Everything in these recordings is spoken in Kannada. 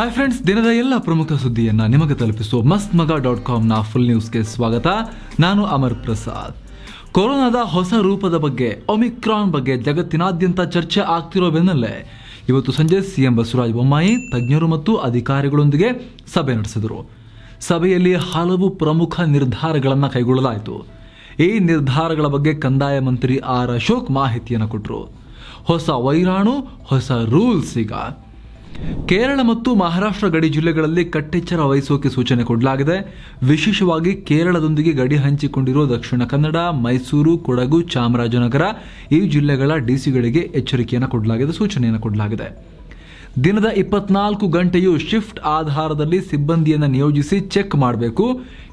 ಹಾಯ್ ಫ್ರೆಂಡ್ಸ್, ದಿನದ ಎಲ್ಲ ಪ್ರಮುಖ ಸುದ್ದಿಯನ್ನು ನಿಮಗೆ ತಲುಪಿಸುವ mastmaga.comನ ಫುಲ್ ನ್ಯೂಸ್ಗೆ ಸ್ವಾಗತ. ನಾನು ಅಮರ್ ಪ್ರಸಾದ್. ಕೊರೋನಾದ ಹೊಸ ರೂಪದ ಬಗ್ಗೆ, ಒಮಿಕ್ರಾನ್ ಬಗ್ಗೆ ಜಗತ್ತಿನಾದ್ಯಂತ ಚರ್ಚೆ ಆಗ್ತಿರೋ ಬೆನ್ನಲ್ಲೇ ಇವತ್ತು ಸಂಜೆ ಸಿಎಂ ಬಸವರಾಜ ಬೊಮ್ಮಾಯಿ ತಜ್ಞರು ಮತ್ತು ಅಧಿಕಾರಿಗಳೊಂದಿಗೆ ಸಭೆ ನಡೆಸಿದರು. ಸಭೆಯಲ್ಲಿ ಹಲವು ಪ್ರಮುಖ ನಿರ್ಧಾರಗಳನ್ನು ಕೈಗೊಳ್ಳಲಾಯಿತು. ಈ ನಿರ್ಧಾರಗಳ ಬಗ್ಗೆ ಕಂದಾಯ ಮಂತ್ರಿ ಆರ್ ಅಶೋಕ್ ಮಾಹಿತಿಯನ್ನು ಕೊಟ್ಟರು. ಹೊಸ ವೈರಾಣು, ಹೊಸ ರೂಲ್ಸ್. ಈಗ ಕೇರಳ ಮತ್ತು ಮಹಾರಾಷ್ಟ್ರ ಗಡಿ ಜಿಲ್ಲೆಗಳಲ್ಲಿ ಕಟ್ಟೆಚ್ಚರ ವಹಿಸೋಕೆ ಸೂಚನೆ ಕೊಡಲಾಗಿದೆ. ವಿಶೇಷವಾಗಿ ಕೇರಳದೊಂದಿಗೆ ಗಡಿ ಹಂಚಿಕೊಂಡಿರುವ ದಕ್ಷಿಣ ಕನ್ನಡ, ಮೈಸೂರು, ಕೊಡಗು, ಚಾಮರಾಜನಗರ ಈ ಜಿಲ್ಲೆಗಳ ಡಿಸಿಗಳಿಗೆ ಎಚ್ಚರಿಕೆಯನ್ನು ಕೊಡಲಾಗಿದೆ, ಸೂಚನೆಯನ್ನು ಕೊಡಲಾಗಿದೆ. ದಿನದ 24 ಗಂಟೆಯೂ ಶಿಫ್ಟ್ ಆಧಾರದಲ್ಲಿ ಸಿಬ್ಬಂದಿಯನ್ನು ನಿಯೋಜಿಸಿ ಚೆಕ್ ಮಾಡಬೇಕು.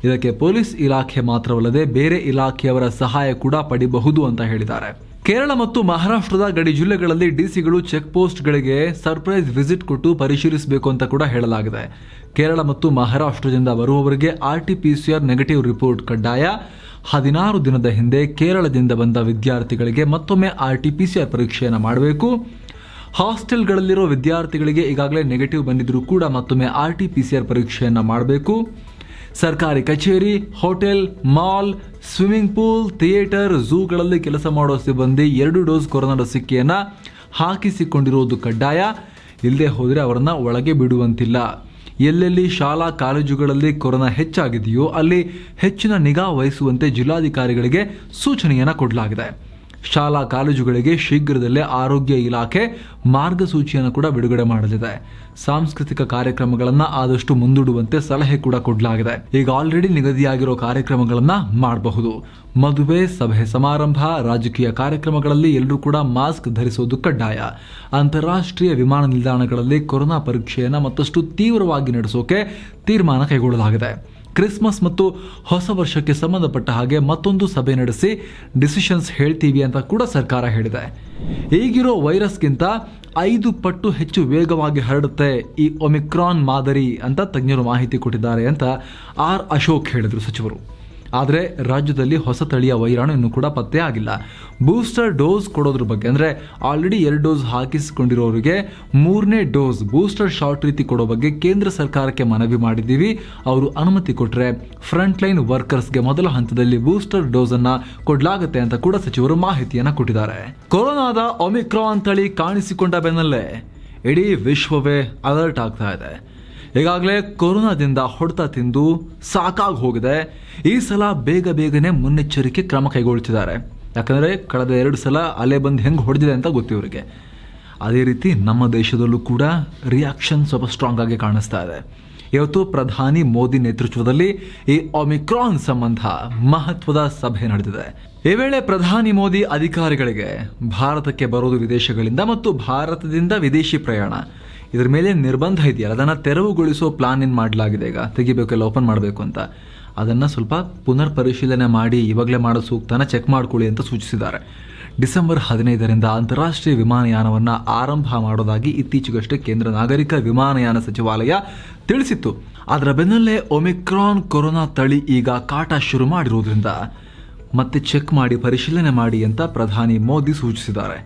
ಇದಕ್ಕೆ ಪೊಲೀಸ್ ಇಲಾಖೆ ಮಾತ್ರವಲ್ಲದೆ ಬೇರೆ ಇಲಾಖೆಯವರ ಸಹಾಯ ಕೂಡ ಪಡೆಯಬಹುದು ಅಂತ ಹೇಳಿದ್ದಾರೆ. ಕೇರಳ ಮತ್ತು ಮಹಾರಾಷ್ಟ್ರದ ಗಡಿ ಜಿಲ್ಲೆಗಳಲ್ಲಿ ಡಿಸಿಗಳು ಚೆಕ್ ಪೋಸ್ಟ್ಗಳಿಗೆ ಸರ್ಪ್ರೈಸ್ ವಿಸಿಟ್ ಕೊಟ್ಟು ಪರಿಶೀಲಿಸಬೇಕು ಅಂತ ಕೂಡ ಹೇಳಲಾಗಿದೆ. ಕೇರಳ ಮತ್ತು ಮಹಾರಾಷ್ಟ್ರದಿಂದ ಬರುವವರಿಗೆ RT-PCR ನೆಗೆಟಿವ್ ರಿಪೋರ್ಟ್ ಕಡ್ಡಾಯ. 16 ದಿನದ ಹಿಂದೆ ಕೇರಳದಿಂದ ಬಂದ ವಿದ್ಯಾರ್ಥಿಗಳಿಗೆ ಮತ್ತೊಮ್ಮೆ RT-PCR ಪರೀಕ್ಷೆಯನ್ನು ಮಾಡಬೇಕು. ಹಾಸ್ಟೆಲ್ಗಳಲ್ಲಿರೋ ವಿದ್ಯಾರ್ಥಿಗಳಿಗೆ ಈಗಾಗಲೇ ನೆಗೆಟಿವ್ ಬಂದಿದ್ರೂ ಕೂಡ ಮತ್ತೊಮ್ಮೆ RT-PCR ಪರೀಕ್ಷೆಯನ್ನು ಮಾಡಬೇಕು. ಸರ್ಕಾರಿ ಕಚೇರಿ, hotel, mall, swimming pool, theatre, ಝೂಗಳಲ್ಲಿ ಕೆಲಸ ಮಾಡೋ ಸಿಬ್ಬಂದಿ 2 ಡೋಸ್ ಕೊರೋನಾ ಲಸಿಕೆಯನ್ನು ಹಾಕಿಸಿಕೊಂಡಿರುವುದು ಕಡ್ಡಾಯ. ಇಲ್ಲದೆ ಹೋದರೆ ಅವರನ್ನು ಒಳಗೆ ಬಿಡುವಂತಿಲ್ಲ. ಎಲ್ಲೆಲ್ಲಿ ಶಾಲಾ ಕಾಲೇಜುಗಳಲ್ಲಿ ಕೊರೋನಾ ಹೆಚ್ಚಾಗಿದೆಯೋ ಅಲ್ಲಿ ಹೆಚ್ಚಿನ ನಿಗಾ ವಹಿಸುವಂತೆ ಜಿಲ್ಲಾಧಿಕಾರಿಗಳಿಗೆ ಸೂಚನೆಯನ್ನು ಕೊಡಲಾಗಿದೆ. ಶಾಲಾ ಕಾಲೇಜುಗಳಿಗೆ ಶೀಘ್ರದಲ್ಲೇ ಆರೋಗ್ಯ ಇಲಾಖೆ ಮಾರ್ಗಸೂಚಿಯನ್ನು ಕೂಡ ಬಿಡುಗಡೆ ಮಾಡಲಿದೆ. ಸಾಂಸ್ಕೃತಿಕ ಕಾರ್ಯಕ್ರಮಗಳನ್ನು ಆದಷ್ಟು ಮುಂದೂಡುವಂತೆ ಸಲಹೆ ಕೂಡ ಕೊಡಲಾಗಿದೆ. ಈಗ ಆಲ್ರೆಡಿ ನಿಗದಿಯಾಗಿರೋ ಕಾರ್ಯಕ್ರಮಗಳನ್ನು ಮಾಡಬಹುದು. ಮದುವೆ, ಸಭೆ ಸಮಾರಂಭ, ರಾಜಕೀಯ ಕಾರ್ಯಕ್ರಮಗಳಲ್ಲಿ ಎಲ್ಲರೂ ಕೂಡ ಮಾಸ್ಕ್ ಧರಿಸುವುದು ಕಡ್ಡಾಯ. ಅಂತಾರಾಷ್ಟ್ರೀಯ ವಿಮಾನ ನಿಲ್ದಾಣಗಳಲ್ಲಿ ಕೊರೋನಾ ಪರೀಕ್ಷೆಯನ್ನು ಮತ್ತಷ್ಟು ತೀವ್ರವಾಗಿ ನಡೆಸೋಕೆ ತೀರ್ಮಾನ ಕೈಗೊಳ್ಳಲಾಗಿದೆ. ಕ್ರಿಸ್ಮಸ್ ಮತ್ತು ಹೊಸ ವರ್ಷಕ್ಕೆ ಸಂಬಂಧಪಟ್ಟ ಹಾಗೆ ಮತ್ತೊಂದು ಸಭೆ ನಡೆಸಿ ಡಿಸಿಷನ್ಸ್ ಹೇಳ್ತೀವಿ ಅಂತ ಕೂಡ ಸರ್ಕಾರ ಹೇಳಿದೆ. ಈಗಿರೋ ವೈರಸ್ಗಿಂತ 5 ಪಟ್ಟು ಹೆಚ್ಚು ವೇಗವಾಗಿ ಹರಡುತ್ತೆ ಈ ಒಮಿಕ್ರಾನ್ ಮಾದರಿ ಅಂತ ತಜ್ಞರು ಮಾಹಿತಿ ಕೊಟ್ಟಿದ್ದಾರೆ ಅಂತ ಆರ್ ಅಶೋಕ್ ಹೇಳಿದರು ಸಚಿವರು. ಆದರೆ ರಾಜ್ಯದಲ್ಲಿ ಹೊಸ ತಳಿಯ ವೈರಾಣು ಇನ್ನೂ ಕೂಡ ಪತ್ತೆ ಆಗಿಲ್ಲ. ಬೂಸ್ಟರ್ ಡೋಸ್ ಕೊಡೋದ್ರ ಬಗ್ಗೆ, ಅಂದರೆ ಆಲ್ರೆಡಿ 2 ಡೋಸ್ ಹಾಕಿಸಿಕೊಂಡಿರೋರಿಗೆ 3ನೇ ಡೋಸ್ ಬೂಸ್ಟರ್ ಶಾಟ್ ರೀತಿ ಕೊಡೋ ಬಗ್ಗೆ ಕೇಂದ್ರ ಸರ್ಕಾರಕ್ಕೆ ಮನವಿ ಮಾಡಿದ್ದೀವಿ. ಅವರು ಅನುಮತಿ ಕೊಟ್ಟರೆ ಫ್ರಂಟ್ ಲೈನ್ ವರ್ಕರ್ಸ್ಗೆ ಮೊದಲ ಹಂತದಲ್ಲಿ ಬೂಸ್ಟರ್ ಡೋಸ್ ಅನ್ನ ಕೊಡಲಾಗುತ್ತೆ ಅಂತ ಕೂಡ ಸಚಿವರು ಮಾಹಿತಿಯನ್ನು ಕೊಟ್ಟಿದ್ದಾರೆ. ಕೊರೋನಾದ ಒಮಿಕ್ರಾನ್ ತಳಿ ಕಾಣಿಸಿಕೊಂಡ ಬೆನ್ನಲ್ಲೇ ಇಡೀ ವಿಶ್ವವೇ ಅಲರ್ಟ್ ಆಗ್ತಾ ಇದೆ. ಈಗಾಗಲೇ ಕೊರೋನಾದಿಂದ ಹೊಡೆತ ತಿಂದು ಸಾಕಾಗಿ ಹೋಗಿದೆ. ಈ ಸಲ ಬೇಗನೆ ಮುನ್ನೆಚ್ಚರಿಕೆ ಕ್ರಮ ಕೈಗೊಳ್ತಿದ್ದಾರೆ. ಯಾಕಂದರೆ ಕಳೆದ 2 ಸಲ ಅಲೆ ಬಂದು ಹೆಂಗೆ ಹೊಡೆದಿದೆ ಅಂತ ಗೊತ್ತು ಇವರಿಗೆ. ಅದೇ ರೀತಿ ನಮ್ಮ ದೇಶದಲ್ಲೂ ಕೂಡ ರಿಯಾಕ್ಷನ್ ಸ್ವಲ್ಪ ಸ್ಟ್ರಾಂಗ್ ಆಗಿ ಕಾಣಿಸ್ತಾ ಇದೆ. ಇವತ್ತು ಪ್ರಧಾನಿ ಮೋದಿ ನೇತೃತ್ವದಲ್ಲಿ ಈ ಒಮಿಕ್ರಾನ್ ಸಂಬಂಧ ಮಹತ್ವದ ಸಭೆ ನಡೆದಿದೆ. ಈ ವೇಳೆ ಪ್ರಧಾನಿ ಮೋದಿ ಅಧಿಕಾರಿಗಳಿಗೆ ಭಾರತಕ್ಕೆ ಬರೋದು ವಿದೇಶಗಳಿಂದ ಮತ್ತು ಭಾರತದಿಂದ ವಿದೇಶಿ ಪ್ರಯಾಣ ಇದ್ರ ಮೇಲೆ ನಿರ್ಬಂಧ ಇದೆಯಲ್ಲ, ಅದನ್ನು ತೆರವುಗೊಳಿಸೋ ಪ್ಲಾನ್ ಏನು ಮಾಡಲಾಗಿದೆ. ಈಗ ತೆಗಿಬೇಕೆಲ್ಲ ಓಪನ್ ಮಾಡಬೇಕು ಅಂತ, ಅದನ್ನು ಸ್ವಲ್ಪ ಪುನರ್ ಪರಿಶೀಲನೆ ಮಾಡಿ ಇವಾಗಲೇ ಮಾಡೋ ಸೂಕ್ತನ ಚೆಕ್ ಮಾಡ್ಕೊಳ್ಳಿ ಅಂತ ಸೂಚಿಸಿದ್ದಾರೆ. ಡಿಸೆಂಬರ್ 15ರಿಂದ ಅಂತಾರಾಷ್ಟ್ರೀಯ ವಿಮಾನಯಾನವನ್ನು ಆರಂಭ ಮಾಡೋದಾಗಿ ಇತ್ತೀಚೆಗಷ್ಟೇ ಕೇಂದ್ರ ನಾಗರಿಕ ವಿಮಾನಯಾನ ಸಚಿವಾಲಯ ತಿಳಿಸಿತ್ತು. ಅದರ ಬೆನ್ನಲ್ಲೇ ಒಮಿಕ್ರಾನ್ ಕೊರೋನಾ ತಳಿ ಈಗ ಕಾಟ ಶುರು ಮಾಡಿರುವುದರಿಂದ ಮತ್ತೆ ಚೆಕ್ ಮಾಡಿ ಪರಿಶೀಲನೆ ಮಾಡಿ ಅಂತ ಪ್ರಧಾನಿ ಮೋದಿ ಸೂಚಿಸಿದ್ದಾರೆ.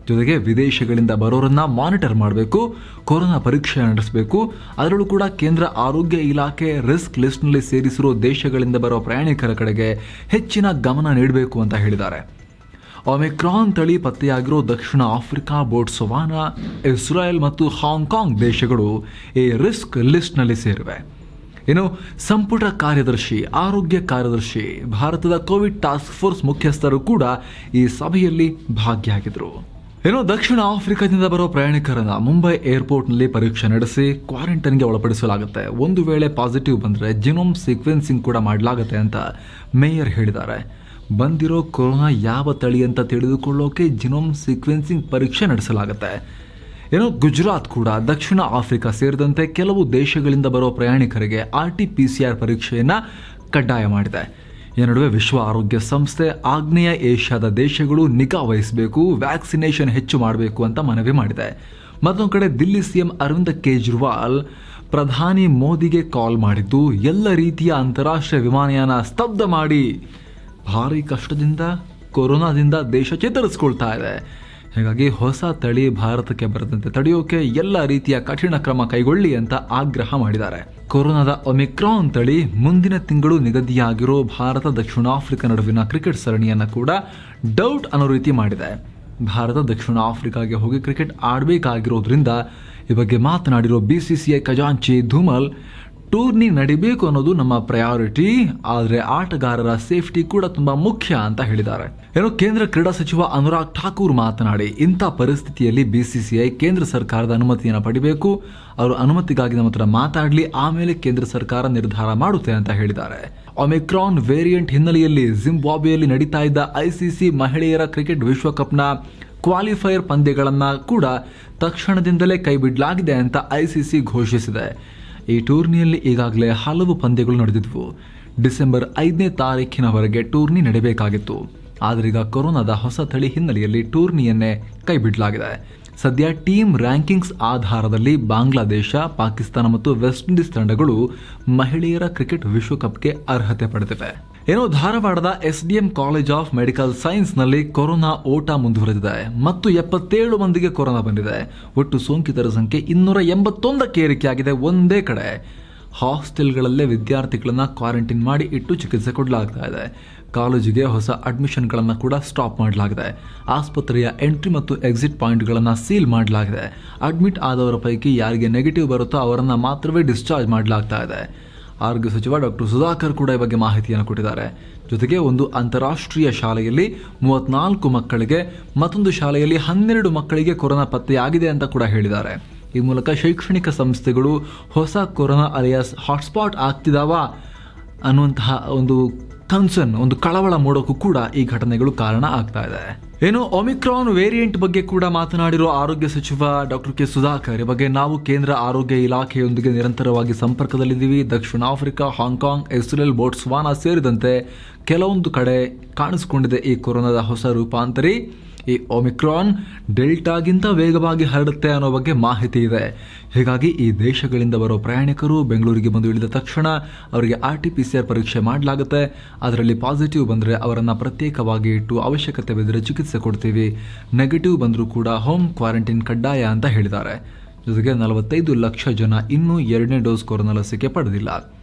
ಜೊತೆಗೆ ವಿದೇಶಗಳಿಂದ ಬರೋರನ್ನ ಮಾನಿಟರ್ ಮಾಡಬೇಕು, ಕೊರೋನಾ ಪರೀಕ್ಷೆ ನಡೆಸಬೇಕು. ಅದರಲ್ಲೂ ಕೂಡ ಕೇಂದ್ರ ಆರೋಗ್ಯ ಇಲಾಖೆ ರಿಸ್ಕ್ ಲಿಸ್ಟ್ನಲ್ಲಿ ಸೇರಿಸಿರೋ ದೇಶಗಳಿಂದ ಬರೋ ಪ್ರಯಾಣಿಕರ ಕಡೆಗೆ ಹೆಚ್ಚಿನ ಗಮನ ನೀಡಬೇಕು ಅಂತ ಹೇಳಿದ್ದಾರೆ. ಒಮಿಕ್ರಾನ್ ತಳಿ ಪತ್ತೆಯಾಗಿರೋ ದಕ್ಷಿಣ ಆಫ್ರಿಕಾ, ಬೋಟ್ಸ್ವಾನಾ, ಇಸ್ರಾಯೇಲ್ ಮತ್ತು ಹಾಂಗ್ಕಾಂಗ್ ದೇಶಗಳು ಈ ರಿಸ್ಕ್ ಲಿಸ್ಟ್ನಲ್ಲಿ ಸೇರಿವೆ. ಇನ್ನು ಸಂಪುಟ ಕಾರ್ಯದರ್ಶಿ, ಆರೋಗ್ಯ ಕಾರ್ಯದರ್ಶಿ, ಭಾರತದ ಕೋವಿಡ್ ಟಾಸ್ಕ್ ಫೋರ್ಸ್ ಮುಖ್ಯಸ್ಥರು ಕೂಡ ಈ ಸಭೆಯಲ್ಲಿ ಭಾಗಿಯಾಗಿದ್ದರು. ಇನ್ನು ದಕ್ಷಿಣ ಆಫ್ರಿಕಾದಿಂದ ಬರೋ ಪ್ರಯಾಣಿಕರನ್ನ ಮುಂಬೈ ಏರ್ಪೋರ್ಟ್ನಲ್ಲಿ ಪರೀಕ್ಷೆ ನಡೆಸಿ ಕ್ವಾರಂಟೈನ್ಗೆ ಒಳಪಡಿಸಲಾಗುತ್ತೆ. ಒಂದು ವೇಳೆ ಪಾಸಿಟಿವ್ ಬಂದರೆ ಜಿನೋಮ್ ಸೀಕ್ವೆನ್ಸಿಂಗ್ ಕೂಡ ಮಾಡಲಾಗುತ್ತೆ ಅಂತ ಮೇಯರ್ ಹೇಳಿದ್ದಾರೆ. ಬಂದಿರೋ ಕೊರೋನಾ ಯಾವ ತಳಿ ಅಂತ ತಿಳಿದುಕೊಳ್ಳೋಕೆ ಜಿನೋಮ್ ಸೀಕ್ವೆನ್ಸಿಂಗ್ ಪರೀಕ್ಷೆ ನಡೆಸಲಾಗುತ್ತೆ. ಇನ್ನು ಗುಜರಾತ್ ಕೂಡ ದಕ್ಷಿಣ ಆಫ್ರಿಕಾ ಸೇರಿದಂತೆ ಕೆಲವು ದೇಶಗಳಿಂದ ಬರೋ ಪ್ರಯಾಣಿಕರಿಗೆ RT-PCR ಪರೀಕ್ಷೆಯನ್ನು ಕಡ್ಡಾಯ ಮಾಡಿದೆ. ಈ ನಡುವೆ ವಿಶ್ವ ಆರೋಗ್ಯ ಸಂಸ್ಥೆ ಆಗ್ನೇಯ ಏಷ್ಯಾದ ದೇಶಗಳು ನಿಗಾ ವಹಿಸಬೇಕು, ವ್ಯಾಕ್ಸಿನೇಷನ್ ಹೆಚ್ಚು ಮಾಡಬೇಕು ಅಂತ ಮನವಿ ಮಾಡಿದೆ. ಮತ್ತೊಂದು ಕಡೆ ದಿಲ್ಲಿ ಸಿಎಂ ಅರವಿಂದ್ ಕೇಜ್ರಿವಾಲ್ ಪ್ರಧಾನಿ ಮೋದಿಗೆ ಕಾಲ್ ಮಾಡಿದ್ದು ಎಲ್ಲ ರೀತಿಯ ಅಂತಾರಾಷ್ಟ್ರೀಯ ವಿಮಾನಯಾನ ಸ್ತಬ್ಧ ಮಾಡಿ, ಭಾರಿ ಕಷ್ಟದಿಂದ ಕೊರೋನಾದಿಂದ ದೇಶ ಚೇತರಿಸಿಕೊಳ್ತಾ ಇದೆ. ಹೀಗಾಗಿ ಹೊಸ ತಳಿ ಭಾರತಕ್ಕೆ ಬರದಂತೆ ತಡೆಯೋಕೆ ಎಲ್ಲ ರೀತಿಯ ಕಠಿಣ ಕ್ರಮ ಕೈಗೊಳ್ಳಿ ಅಂತ ಆಗ್ರಹ ಮಾಡಿದ್ದಾರೆ. ಕೊರೋನಾದ ಒಮಿಕ್ರಾನ್ ತಳಿ ಮುಂದಿನ ತಿಂಗಳು ನಿಗದಿಯಾಗಿರೋ ಭಾರತ ದಕ್ಷಿಣ ಆಫ್ರಿಕಾ ನಡುವಿನ ಕ್ರಿಕೆಟ್ ಸರಣಿಯನ್ನ ಕೂಡ ಡೌಟ್ ಅನ್ನೋ ರೀತಿ ಮಾಡಿದೆ. ಭಾರತ ದಕ್ಷಿಣ ಆಫ್ರಿಕಾಗೆ ಹೋಗಿ ಕ್ರಿಕೆಟ್ ಆಡಬೇಕಾಗಿರೋದ್ರಿಂದ ಈ ಬಗ್ಗೆ ಮಾತನಾಡಿರೋ BCCI ಖಜಾಂಚಿ ಧೂಮಲ್, ಟೂರ್ನಿ ನಡಿಬೇಕು ಅನ್ನೋದು ನಮ್ಮ ಪ್ರಯಾರಿಟಿ, ಆದರೆ ಆಟಗಾರರ ಸೇಫ್ಟಿ ಕೂಡ ತುಂಬಾ ಮುಖ್ಯ ಅಂತ ಹೇಳಿದ್ದಾರೆ. ಕೇಂದ್ರ ಕ್ರೀಡಾ ಸಚಿವ ಅನುರಾಗ್ ಠಾಕೂರ್ ಮಾತನಾಡಿ, ಇಂಥ ಪರಿಸ್ಥಿತಿಯಲ್ಲಿ BCCI ಕೇಂದ್ರ ಸರ್ಕಾರದ ಅನುಮತಿಯನ್ನು ಪಡಿಬೇಕು, ಅವರು ಅನುಮತಿಗಾಗಿ ನಮ್ಮ ಹತ್ರ ಮಾತಾಡಲಿ, ಆಮೇಲೆ ಕೇಂದ್ರ ಸರ್ಕಾರ ನಿರ್ಧಾರ ಮಾಡುತ್ತೆ ಅಂತ ಹೇಳಿದ್ದಾರೆ. ಒಮಿಕ್ರಾನ್ ವೇರಿಯಂಟ್ ಹಿನ್ನೆಲೆಯಲ್ಲಿ ಜಿಂಬಾಬ್ವೆಯಲ್ಲಿ ನಡೀತಾ ಇದ್ದ ICC ಮಹಿಳೆಯರ ಕ್ರಿಕೆಟ್ ವಿಶ್ವಕಪ್ನ ಕ್ವಾಲಿಫೈಯರ್ ಪಂದ್ಯಗಳನ್ನ ಕೂಡ ತಕ್ಷಣದಿಂದಲೇ ಕೈಬಿಡಲಾಗಿದೆ ಅಂತ ICC ಘೋಷಿಸಿದೆ. ಈ ಟೂರ್ನಿಯಲ್ಲಿ ಈಗಾಗಲೇ ಹಲವು ಪಂದ್ಯಗಳು ನಡೆದಿದ್ವು. ಡಿಸೆಂಬರ್ 5ನೇ ತಾರೀಖಿನವರೆಗೆ ಟೂರ್ನಿ ನಡೆಯಬೇಕಾಗಿತ್ತು. ಆದರೆ ಈಗ ಕೊರೋನಾದ ಹೊಸ ತಳಿ ಹಿನ್ನೆಲೆಯಲ್ಲಿ ಟೂರ್ನಿಯನ್ನೇ ಕೈಬಿಡಲಾಗಿದೆ. ಸದ್ಯ ಟೀಮ್ ರ್ಯಾಂಕಿಂಗ್ಸ್ ಆಧಾರದಲ್ಲಿ ಬಾಂಗ್ಲಾದೇಶ, ಪಾಕಿಸ್ತಾನ ಮತ್ತು ವೆಸ್ಟ್ ಇಂಡೀಸ್ ತಂಡಗಳು ಮಹಿಳೆಯರ ಕ್ರಿಕೆಟ್ ವಿಶ್ವಕಪ್ಗೆ ಅರ್ಹತೆ ಪಡೆದಿವೆ. ಧಾರವಾಡದ SDM ಕಾಲೇಜ್ ಆಫ್ ಮೆಡಿಕಲ್ ಸೈನ್ಸ್ನಲ್ಲಿ ಕೊರೋನಾ ಓಟ ಮುಂದುವರೆದಿದೆ ಮತ್ತು 77 ಮಂದಿಗೆ ಕೊರೋನಾ ಬಂದಿದೆ. ಒಟ್ಟು ಸೋಂಕಿತರ ಸಂಖ್ಯೆ 281ಕ್ಕೆ ಏರಿಕೆಯಾಗಿದೆ. ಒಂದೇ ಕಡೆ ಹಾಸ್ಟೆಲ್ಗಳಲ್ಲೇ ವಿದ್ಯಾರ್ಥಿಗಳನ್ನ ಕ್ವಾರಂಟೈನ್ ಮಾಡಿ ಇಟ್ಟು ಚಿಕಿತ್ಸೆ ಕೊಡಲಾಗ್ತಾ ಇದೆ. ಕಾಲೇಜಿಗೆ ಹೊಸ ಅಡ್ಮಿಷನ್ಗಳನ್ನು ಕೂಡ ಸ್ಟಾಪ್ ಮಾಡಲಾಗಿದೆ. ಆಸ್ಪತ್ರೆಯ ಎಂಟ್ರಿ ಮತ್ತು ಎಕ್ಸಿಟ್ ಪಾಯಿಂಟ್ಗಳನ್ನು ಸೀಲ್ ಮಾಡಲಾಗಿದೆ. ಅಡ್ಮಿಟ್ ಆದವರ ಪೈಕಿ ಯಾರಿಗೆ ನೆಗೆಟಿವ್ ಬರುತ್ತೋ ಅವರನ್ನು ಮಾತ್ರವೇ ಡಿಸ್ಚಾರ್ಜ್ ಮಾಡಲಾಗ್ತಾ ಇದೆ. ಆರೋಗ್ಯ ಸಚಿವ ಡಾಕ್ಟರ್ ಸುಧಾಕರ್ ಕೂಡ ಈ ಬಗ್ಗೆ ಮಾಹಿತಿಯನ್ನು ಕೊಟ್ಟಿದ್ದಾರೆ. ಜೊತೆಗೆ ಒಂದು ಅಂತಾರಾಷ್ಟ್ರೀಯ ಶಾಲೆಯಲ್ಲಿ 34 ಮಕ್ಕಳಿಗೆ, ಮತ್ತೊಂದು ಶಾಲೆಯಲ್ಲಿ 12 ಮಕ್ಕಳಿಗೆ ಕೊರೋನಾ ಪತ್ತೆಯಾಗಿದೆ ಅಂತ ಕೂಡ ಹೇಳಿದ್ದಾರೆ. ಈ ಮೂಲಕ ಶೈಕ್ಷಣಿಕ ಸಂಸ್ಥೆಗಳು ಹೊಸ ಕೊರೋನಾ ಅಲಿಯಾಸ್ ಹಾಟ್ಸ್ಪಾಟ್ ಆಗ್ತಿದಾವ ಅನ್ನುವಂತಹ ಒಂದು ಕನ್ಸರ್ನ್, ಒಂದು ಕಳವಳ ಮೂಡೋಕ್ಕೂ ಕೂಡ ಈ ಘಟನೆಗಳು ಕಾರಣ ಆಗ್ತಾ ಇದೆ. ಒಮಿಕ್ರಾನ್ ವೇರಿಯಂಟ್ ಬಗ್ಗೆ ಕೂಡ ಮಾತನಾಡಿರೋ ಆರೋಗ್ಯ ಸಚಿವ ಡಾಕ್ಟರ್ ಕೆ ಸುಧಾಕರ್, ಈ ಬಗ್ಗೆ ನಾವು ಕೇಂದ್ರ ಆರೋಗ್ಯ ಇಲಾಖೆಯೊಂದಿಗೆ ನಿರಂತರವಾಗಿ ಸಂಪರ್ಕದಲ್ಲಿದ್ದೀವಿ. ದಕ್ಷಿಣ ಆಫ್ರಿಕಾ, ಹಾಂಗ್ಕಾಂಗ್, ಇಸ್ರೇಲ್, ಬೋಟ್ಸ್ವಾನಾ ಸೇರಿದಂತೆ ಕೆಲವೊಂದು ಕಡೆ ಕಾಣಿಸಿಕೊಂಡಿದೆ ಈ ಕೊರೋನಾದ ಹೊಸ ರೂಪಾಂತರಿ. ಈ ಒಮಿಕ್ರಾನ್ ಡೆಲ್ಟಾಗಿಂತ ವೇಗವಾಗಿ ಹರಡುತ್ತೆ ಅನ್ನೋ ಬಗ್ಗೆ ಮಾಹಿತಿ ಇದೆ. ಹೀಗಾಗಿ ಈ ದೇಶಗಳಿಂದ ಬರೋ ಪ್ರಯಾಣಿಕರು ಬೆಂಗಳೂರಿಗೆ ಬಂದು ಇಳಿದ ತಕ್ಷಣ ಅವರಿಗೆ RT-PCR ಪರೀಕ್ಷೆ ಮಾಡಲಾಗುತ್ತೆ. ಅದರಲ್ಲಿ ಪಾಸಿಟಿವ್ ಬಂದರೆ ಅವರನ್ನು ಪ್ರತ್ಯೇಕವಾಗಿ ಇಟ್ಟು ಅವಶ್ಯಕತೆ ಬಿದ್ದರೆ ಚಿಕಿತ್ಸೆ ಕೊಡ್ತೀವಿ. ನೆಗೆಟಿವ್ ಬಂದರೂ ಕೂಡ ಹೋಮ್ ಕ್ವಾರಂಟೈನ್ ಕಡ್ಡಾಯ ಅಂತ ಹೇಳಿದ್ದಾರೆ. ಜೊತೆಗೆ 45 ಲಕ್ಷ ಜನ ಇನ್ನೂ 2ನೇ ಡೋಸ್ ಕೊರೋನಾ ಲಸಿಕೆ ಪಡೆದಿಲ್ಲ.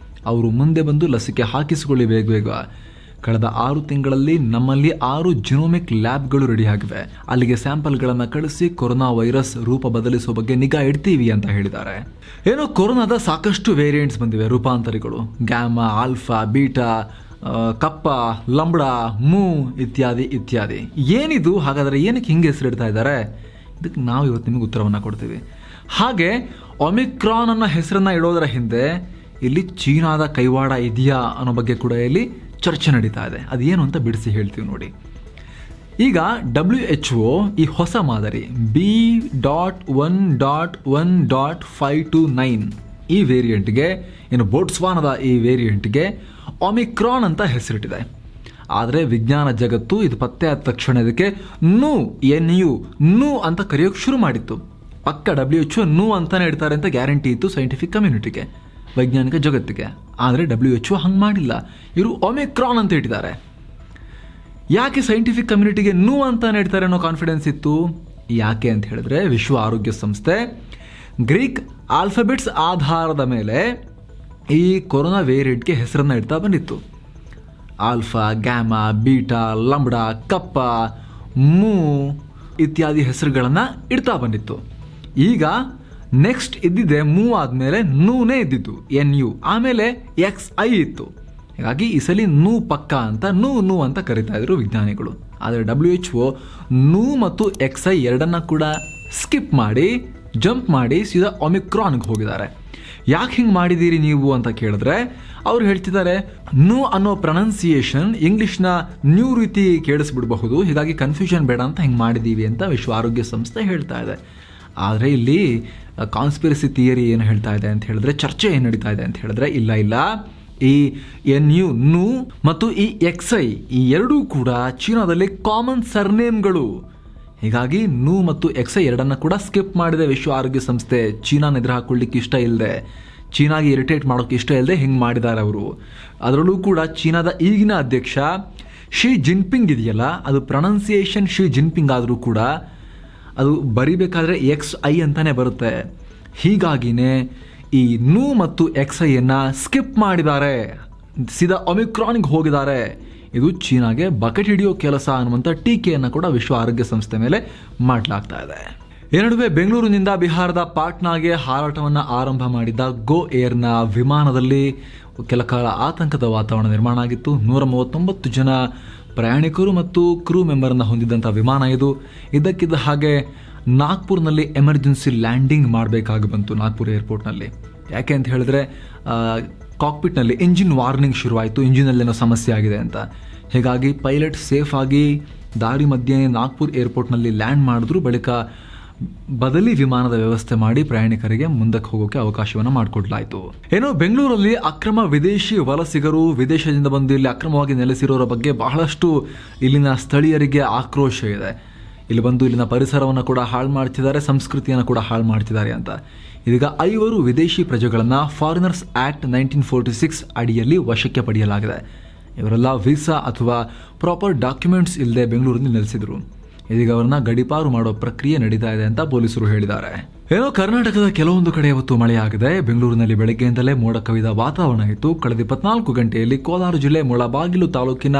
ಅವರು ಮುಂದೆ ಬಂದು ಲಸಿಕೆ ಹಾಕಿಸಿಕೊಳ್ಳಿ ಬೇಗ. ಕಳೆದ 6 ತಿಂಗಳಲ್ಲಿ ನಮ್ಮಲ್ಲಿ 6 ಜಿನೋಮಿಕ್ ಲ್ಯಾಬ್ಗಳು ರೆಡಿಯಾಗಿವೆ. ಅಲ್ಲಿಗೆ ಸ್ಯಾಂಪಲ್ಗಳನ್ನು ಕಳಿಸಿ ಕೊರೋನಾ ವೈರಸ್ ರೂಪ ಬದಲಿಸುವ ಬಗ್ಗೆ ನಿಗಾ ಇಡ್ತೀವಿ ಅಂತ ಹೇಳಿದ್ದಾರೆ. ಕೊರೋನಾದ ಸಾಕಷ್ಟು ವೇರಿಯಂಟ್ಸ್ ಬಂದಿವೆ, ರೂಪಾಂತರಿಗಳು. ಗ್ಯಾಮಾ, ಆಲ್ಫಾ, ಬೀಟಾ, ಕಪ್ಪ, ಲಂಬಡಾ, ಮೂ ಇತ್ಯಾದಿ ಇತ್ಯಾದಿ. ಏನಿದು ಹಾಗಾದರೆ, ಏನಕ್ಕೆ ಹಿಂಗೆ ಹೆಸರಿಡ್ತಾ ಇದ್ದಾರೆ? ಇದಕ್ಕೆ ನಾವು ಇವತ್ತು ನಿಮಗೆ ಉತ್ತರವನ್ನು ಕೊಡ್ತೀವಿ. ಹಾಗೆ ಒಮಿಕ್ರಾನ್ ಅನ್ನೋ ಹೆಸರನ್ನ ಇಡೋದರ ಹಿಂದೆ ಇಲ್ಲಿ ಚೀನಾದ ಕೈವಾಡ ಇದೆಯಾ ಅನ್ನೋ ಬಗ್ಗೆ ಕೂಡ ಇಲ್ಲಿ ಚರ್ಚೆ ನಡೀತಾ ಇದೆ. ಅದೇನು ಅಂತ ಬಿಡಿಸಿ ಹೇಳ್ತೀವಿ ನೋಡಿ. ಈಗ WHO ಈ ಹೊಸ ಮಾದರಿ B.1.1.529 ಈ ವೇರಿಯಂಟ್ಗೆ, ಬೋಟ್ಸ್ವಾನದ ಈ ವೇರಿಯಂಟ್ಗೆ ಒಮಿಕ್ರಾನ್ ಅಂತ ಹೆಸರಿಟ್ಟಿದೆ. ಆದರೆ ವಿಜ್ಞಾನ ಜಗತ್ತು ಇದು ಪತ್ತೆ ಆದ ತಕ್ಷಣ ಇದಕ್ಕೆ NU ಅಂತ ಕರೆಯೋಕೆ ಶುರು ಮಾಡಿತ್ತು. ಪಕ್ಕ WHO ನೂ ಅಂತಾನೆ ಇಡ್ತಾರೆ ಅಂತ ಗ್ಯಾರಂಟಿ ಇತ್ತು ಸೈಂಟಿಫಿಕ್ ಕಮ್ಯುನಿಟಿಗೆ, ವೈಜ್ಞಾನಿಕ ಜಗತ್ತಿಗೆ. ಆದರೆ WHO ಹಂಗೆ ಮಾಡಿಲ್ಲ, ಇವರು ಒಮಿಕ್ರಾನ್ ಅಂತ ಇಟ್ಟಿದ್ದಾರೆ. ಯಾಕೆ ಸೈಂಟಿಫಿಕ್ ಕಮ್ಯುನಿಟಿಗೆ ನೂ ಅಂತಾನೆ ಇಡ್ತಾರೆ ಅನ್ನೋ ಕಾನ್ಫಿಡೆನ್ಸ್ ಇತ್ತು? ಯಾಕೆ ಅಂತ ಹೇಳಿದ್ರೆ, ವಿಶ್ವ ಆರೋಗ್ಯ ಸಂಸ್ಥೆ ಗ್ರೀಕ್ ಆಲ್ಫಾಬೆಟ್ಸ್ ಆಧಾರದ ಮೇಲೆ ಈ ಕೊರೋನಾ ವೇರಿಯಂಟ್ಗೆ ಹೆಸರನ್ನು ಇಡ್ತಾ ಬಂದಿತ್ತು. ಆಲ್ಫಾ, ಗ್ಯಾಮಾ, ಬೀಟಾ, ಲಂಬಡಾ, ಕಪ್ಪ, ಮೂ ಇತ್ಯಾದಿ ಹೆಸರುಗಳನ್ನು ಇಡ್ತಾ ಬಂದಿತ್ತು. ಈಗ ನೆಕ್ಸ್ಟ್ ಇದ್ದಿದ್ದೆ ಮೂ ಆದಮೇಲೆ ನೂನೇ ಇದ್ದಿತ್ತು, NU, ಆಮೇಲೆ XI ಇತ್ತು. ಹೀಗಾಗಿ ಈ ಸಲ ನೂ ಪಕ್ಕ ಅಂತ ನೂ ಅಂತ ಕರಿತಾ ಇದ್ರು ವಿಜ್ಞಾನಿಗಳು. ಆದರೆ WHO ನೂ ಮತ್ತು XI ಎರಡನ್ನ ಕೂಡ ಸ್ಕಿಪ್ ಮಾಡಿ, ಜಂಪ್ ಮಾಡಿ ಸೀದಾ ಒಮಿಕ್ರಾನ್ಗೆ ಹೋಗಿದ್ದಾರೆ. ಯಾಕೆ ಹಿಂಗೆ ಮಾಡಿದ್ದೀರಿ ನೀವು ಅಂತ ಕೇಳಿದ್ರೆ ಅವ್ರು ಹೇಳ್ತಿದ್ದಾರೆ, ನೂ ಅನ್ನೋ ಪ್ರೊನೌನ್ಸಿಯೇಷನ್ ಇಂಗ್ಲಿಷ್ನ ನ್ಯೂ ರೀತಿ ಕೇಳಿಸ್ಬಿಡಬಹುದು, ಹೀಗಾಗಿ ಕನ್ಫ್ಯೂಷನ್ ಬೇಡ ಅಂತ ಹಿಂಗೆ ಮಾಡಿದ್ದೀವಿ ಅಂತ ವಿಶ್ವ ಆರೋಗ್ಯ ಸಂಸ್ಥೆ ಹೇಳ್ತಾ ಇದೆ. ಆದರೆ ಇಲ್ಲಿ ಕಾನ್ಸ್ಪಿರಸಿ ಥಿಯರಿ ಏನು ಹೇಳ್ತಾ ಇದೆ ಅಂತ ಹೇಳಿದ್ರೆ, ಚರ್ಚೆ ಏನು ನಡೀತಾ ಇದೆ ಅಂತ ಹೇಳಿದ್ರೆ, ಇಲ್ಲ ಈ NU ನೂ ಮತ್ತು ಈ XI ಈ ಎರಡೂ ಕೂಡ ಚೀನಾದಲ್ಲಿ ಕಾಮನ್ ಸರ್ನೇಮ್ಗಳು. ಹೀಗಾಗಿ ನೂ ಮತ್ತು XI ಎರಡನ್ನ ಕೂಡ ಸ್ಕಿಪ್ ಮಾಡಿದೆ ವಿಶ್ವ ಆರೋಗ್ಯ ಸಂಸ್ಥೆ. ಚೀನಾನ ಎದುರು ಹಾಕೊಳ್ಳಿಕ್ಕೆ ಇಷ್ಟ ಇಲ್ಲದೆ, ಚೀನಾಗೆ ಇರಿಟೇಟ್ ಮಾಡೋಕ್ಕೆ ಇಷ್ಟ ಇಲ್ಲದೆ ಹಿಂಗೆ ಮಾಡಿದ್ದಾರೆ ಅವರು. ಅದರಲ್ಲೂ ಕೂಡ ಚೀನಾದ ಈಗಿನ ಅಧ್ಯಕ್ಷ ಶಿ ಜಿನ್ಪಿಂಗ್ ಇದೆಯಲ್ಲ, ಅದು ಪ್ರೊನೌನ್ಸಿಯೇಷನ್ ಶಿ ಜಿನ್ಪಿಂಗ್ ಆದರೂ ಕೂಡ ಅದು ಬರಿಬೇಕಾದ್ರೆ XI ಅಂತಾನೆ ಬರುತ್ತೆ. ಹೀಗಾಗಿನೇ ಈ ನು ಮತ್ತು XIಯನ್ನು ಸ್ಕಿಪ್ ಮಾಡಿದ್ದಾರೆ, ಸೀದಾ ಒಮಿಕ್ರಾನ್ಗೆ ಹೋಗಿದ್ದಾರೆ. ಇದು ಚೀನಾಗೆ ಬಕೆಟ್ ಹಿಡಿಯೋ ಕೆಲಸ ಅನ್ನುವಂಥ ಟೀಕೆಯನ್ನು ಕೂಡ ವಿಶ್ವ ಆರೋಗ್ಯ ಸಂಸ್ಥೆ ಮೇಲೆ ಮಾಡಲಾಗ್ತಾ ಇದೆ. ಈ ನಡುವೆ ಬೆಂಗಳೂರಿನಿಂದ ಬಿಹಾರದ ಪಾಟ್ನಾಗೆ ಹಾರಾಟವನ್ನು ಆರಂಭ ಮಾಡಿದ್ದ ಗೋ ಏರ್ನ ವಿಮಾನದಲ್ಲಿ ಕೆಲ ಕಾಲ ಆತಂಕದ ವಾತಾವರಣ ನಿರ್ಮಾಣ ಆಗಿತ್ತು. 139 ಜನ ಪ್ರಯಾಣಿಕರು ಮತ್ತು ಕ್ರೂ ಮೆಂಬರನ್ನು ಹೊಂದಿದ್ದಂಥ ವಿಮಾನ ಇದು. ಇದ್ದಕ್ಕಿದ್ದ ಹಾಗೆ ನಾಗ್ಪುರ್ನಲ್ಲಿ ಎಮರ್ಜೆನ್ಸಿ ಲ್ಯಾಂಡಿಂಗ್ ಮಾಡಬೇಕಾಗಿ ಬಂತು. ನಾಗ್ಪುರ್ ಏರ್ಪೋರ್ಟ್ನಲ್ಲಿ ಯಾಕೆ ಅಂತ ಹೇಳಿದ್ರೆ ಕಾಕ್ಪಿಟ್ನಲ್ಲಿ ಇಂಜಿನ್ ವಾರ್ನಿಂಗ್ ಶುರುವಾಯಿತು, ಇಂಜಿನಲ್ಲೇನೋ ಸಮಸ್ಯೆ ಆಗಿದೆ ಅಂತ. ಹೀಗಾಗಿ ಪೈಲಟ್ ಸೇಫ್ ಆಗಿ ದಾರಿ ಮಧ್ಯೆ ನಾಗ್ಪುರ್ ಏರ್ಪೋರ್ಟ್ನಲ್ಲಿ ಲ್ಯಾಂಡ್ ಮಾಡಿದ್ರು. ಬಳಿಕ ಬದಲಿ ವಿಮಾನದ ವ್ಯವಸ್ಥೆ ಮಾಡಿ ಪ್ರಯಾಣಿಕರಿಗೆ ಮುಂದಕ್ಕೆ ಹೋಗೋಕೆ ಅವಕಾಶವನ್ನು ಮಾಡಿಕೊಡ್ಲಾಯಿತು. ಏನೋ ಬೆಂಗಳೂರಲ್ಲಿ ಅಕ್ರಮ ವಿದೇಶಿ ವಲಸಿಗರು, ವಿದೇಶದಿಂದ ಬಂದು ಇಲ್ಲಿ ಅಕ್ರಮವಾಗಿ ನೆಲೆಸಿರೋರ ಬಗ್ಗೆ ಬಹಳಷ್ಟು ಇಲ್ಲಿನ ಸ್ಥಳೀಯರಿಗೆ ಆಕ್ರೋಶ ಇದೆ. ಇಲ್ಲಿ ಬಂದು ಇಲ್ಲಿನ ಪರಿಸರವನ್ನು ಕೂಡ ಹಾಳು ಮಾಡ್ತಿದ್ದಾರೆ, ಸಂಸ್ಕೃತಿಯನ್ನು ಕೂಡ ಹಾಳು ಮಾಡ್ತಿದ್ದಾರೆ ಅಂತ. ಇದೀಗ 5 ವಿದೇಶಿ ಪ್ರಜೆಗಳನ್ನು ಫಾರಿನರ್ಸ್ ಆಕ್ಟ್ 1946 ಅಡಿಯಲ್ಲಿ ವಶಕ್ಕೆ ಪಡೆಯಲಾಗಿದೆ. ಇವರೆಲ್ಲ ವೀಸಾ ಅಥವಾ ಪ್ರಾಪರ್ ಡಾಕ್ಯುಮೆಂಟ್ಸ್ ಇಲ್ಲದೆ ಬೆಂಗಳೂರಿನಲ್ಲಿ ನೆಲೆಸಿದ್ರು. ಇದೀಗ ಅವರನ್ನ ಗಡೀಪಾರು ಮಾಡೋ ಪ್ರಕ್ರಿಯೆ ನಡೀತಾ ಇದೆ ಅಂತ ಪೊಲೀಸರು ಹೇಳಿದ್ದಾರೆ. ಏನೋ ಕರ್ನಾಟಕದ ಕೆಲವೊಂದು ಕಡೆ ಇವತ್ತು ಮಳೆಯಾಗಿದೆ. ಬೆಂಗಳೂರಿನಲ್ಲಿ ಬೆಳಗ್ಗೆಯಿಂದಲೇ ಮೋಡ ಕವಿದ ವಾತಾವರಣ ಇತ್ತು. ಕಳೆದ 24 ಗಂಟೆಯಲ್ಲಿ ಕೋಲಾರ ಜಿಲ್ಲೆ ಮುಳಬಾಗಿಲು ತಾಲೂಕಿನ